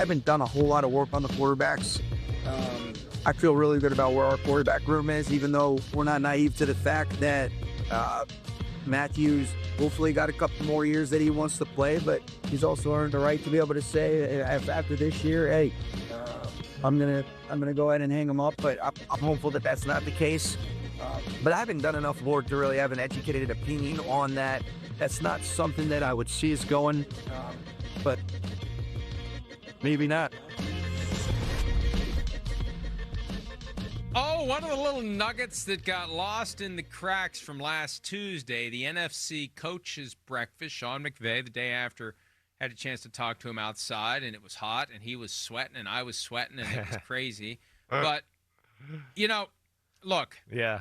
haven't done a whole lot of work on the quarterbacks. I feel really good about where our quarterback room is, even though we're not naive to the fact that Matthew's hopefully got a couple more years that he wants to play, but he's also earned the right to be able to say after this year, hey, I'm gonna go ahead and hang him up. But I'm hopeful that that's not the case. But I haven't done enough work to really have an educated opinion on that. That's not something that I would see us going, but maybe not. Oh, one of the little nuggets that got lost in the cracks from last Tuesday, the NFC coaches breakfast. Sean McVay, the day after, had a chance to talk to him outside, and it was hot, and he was sweating, and I was sweating, and it was crazy. But, look. Yeah.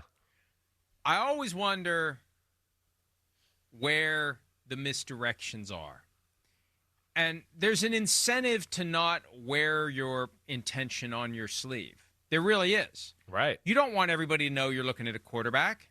I always wonder where the misdirections are. And there's an incentive to not wear your intention on your sleeve. There really is. Right. You don't want everybody to know you're looking at a quarterback,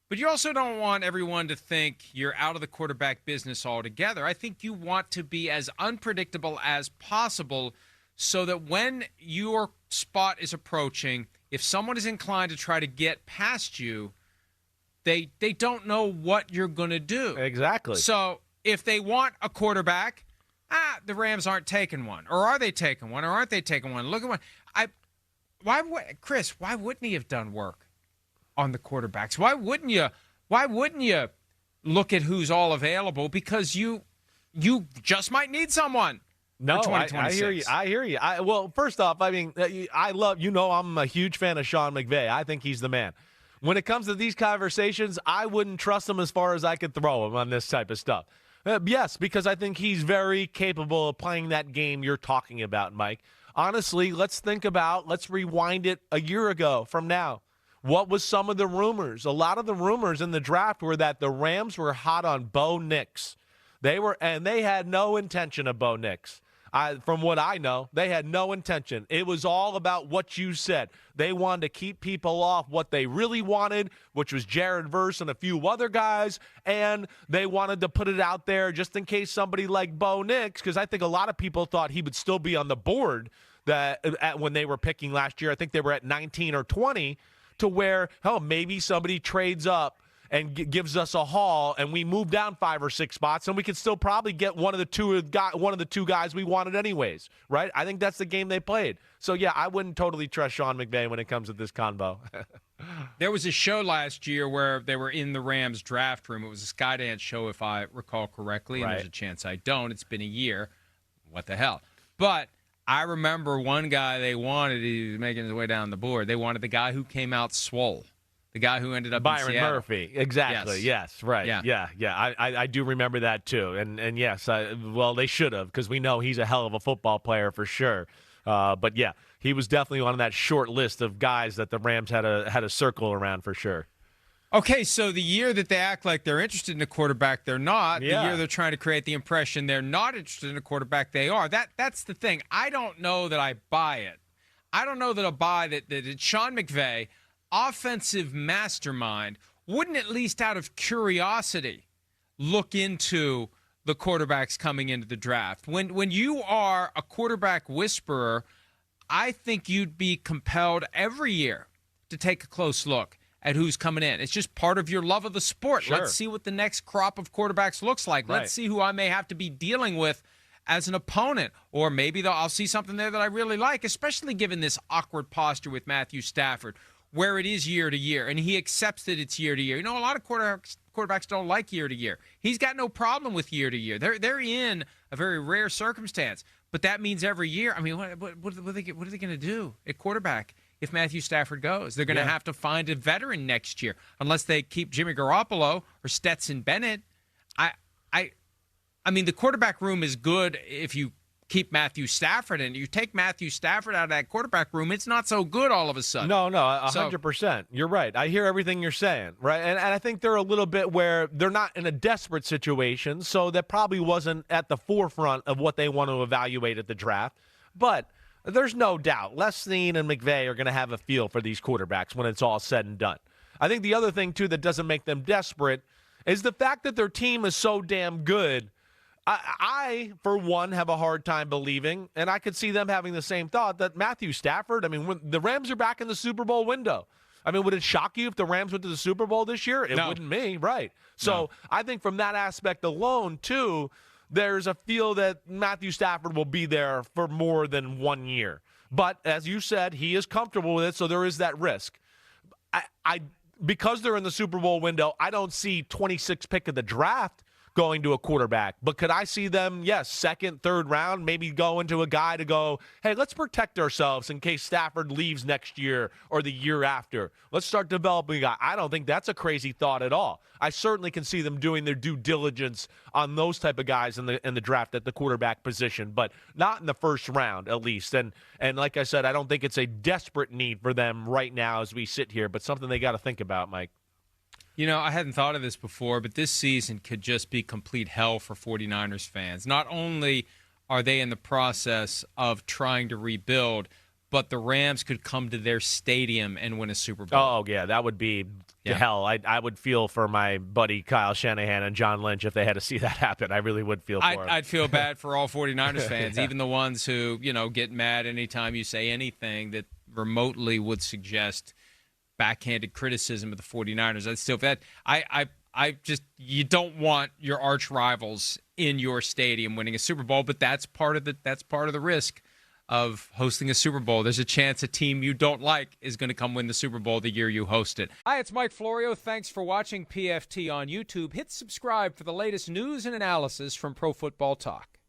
but you also don't want everyone to think you're out of the quarterback business altogether. I think you want to be as unpredictable as possible so that when your spot is approaching, if someone is inclined to try to get past you, they don't know what you're going to do. Exactly. So if they want a quarterback, the Rams aren't taking one. Or are they taking one? Or aren't they taking one? Look at one. Chris, why wouldn't he have done work on the quarterbacks? Why wouldn't you look at who's all available? Because you just might need someone. No, I hear you. Well, first off, I mean, I'm a huge fan of Sean McVay. I think he's the man. When it comes to these conversations, I wouldn't trust him as far as I could throw him on this type of stuff. Yes, because I think he's very capable of playing that game you're talking about, Mike. Honestly, let's rewind it a year ago from now. What was some of the rumors? A lot of the rumors in the draft were that the Rams were hot on Bo Nix. They had no intention of Bo Nix. From what I know, they had no intention. It was all about what you said. They wanted to keep people off what they really wanted, which was Jared Verse and a few other guys, and they wanted to put it out there just in case somebody like Bo Nix, because I think a lot of people thought he would still be on the board when they were picking last year. I think they were at 19 or 20, to where, maybe somebody trades up and gives us a haul, and we move down 5 or 6 spots, and we could still probably get one of the two guys we wanted anyways, right? I think that's the game they played. So, yeah, I wouldn't totally trust Sean McVay when it comes to this convo. There was a show last year where they were in the Rams draft room. It was a Skydance show, if I recall correctly, and there's a chance I don't. It's been a year. What the hell? But I remember one guy they wanted. He was making his way down the board. They wanted the guy who came out swole. The guy who ended up Byron in Seattle. Murphy. Exactly. Yes. Right. Yeah. I do remember that too. And yes, they should have, because we know he's a hell of a football player for sure. But yeah, he was definitely on that short list of guys that the Rams had a circle around for sure. Okay, so the year that they act like they're interested in a quarterback, they're not. Yeah. The year they're trying to create the impression they're not interested in a quarterback, they are. That's the thing. I don't know that I buy it. I don't know that I buy that Sean McVay, offensive mastermind, wouldn't at least out of curiosity look into the quarterbacks coming into the draft. When you are a quarterback whisperer, I think you'd be compelled every year to take a close look at who's coming in. It's just part of your love of the sport. Sure. Let's see what the next crop of quarterbacks looks like. Let's see who I may have to be dealing with as an opponent. Or maybe I'll see something there that I really like, especially given this awkward posture with Matthew Stafford, where it is year to year, and he accepts that it's year to year. You know, a lot of quarterbacks don't like year to year. He's got no problem with year to year. They're in a very rare circumstance, but that means every year. I mean, what are they going to do at quarterback if Matthew Stafford goes? They're going to have to find a veteran next year, unless they keep Jimmy Garoppolo or Stetson Bennett. I mean, the quarterback room is good if you keep Matthew Stafford, and you take Matthew Stafford out of that quarterback room, it's not so good all of a sudden. No, 100%. You're right. I hear everything you're saying, right? And I think they're a little bit where they're not in a desperate situation, so that probably wasn't at the forefront of what they want to evaluate at the draft. But there's no doubt Lesnine and McVay are going to have a feel for these quarterbacks when it's all said and done. I think the other thing, too, that doesn't make them desperate is the fact that their team is so damn good. I, for one, have a hard time believing, and I could see them having the same thought, that Matthew Stafford, when the Rams are back in the Super Bowl window. Would it shock you if the Rams went to the Super Bowl this year? It wouldn't me, right? So I think from that aspect alone, too, there's a feel that Matthew Stafford will be there for more than 1 year. But as you said, he is comfortable with it, so there is that risk. Because they're in the Super Bowl window, I don't see 26th pick of the draft going to a quarterback. But could I see them, yes, second, third round, maybe go into a guy to go, hey, let's protect ourselves in case Stafford leaves next year or the year after. Let's start developing a guy. I don't think that's a crazy thought at all. I certainly can see them doing their due diligence on those type of guys in the draft at the quarterback position, but not in the first round at least. And like I said, I don't think it's a desperate need for them right now as we sit here, but something they got to think about, Mike. I hadn't thought of this before, but this season could just be complete hell for 49ers fans. Not only are they in the process of trying to rebuild, but the Rams could come to their stadium and win a Super Bowl. Oh, yeah, that would be hell. I would feel for my buddy Kyle Shanahan and John Lynch if they had to see that happen. I really would feel for them. I'd feel bad for all 49ers fans, even the ones who, get mad anytime you say anything that remotely would suggest backhanded criticism of the 49ers. I'd still that I just, you don't want your arch rivals in your stadium winning a Super Bowl, but that's part of the risk of hosting a Super Bowl. There's a chance a team you don't like is going to come win the Super Bowl the year you host it. Hi, it's Mike Florio. Thanks for watching PFT on YouTube. Hit subscribe for the latest news and analysis from Pro Football Talk.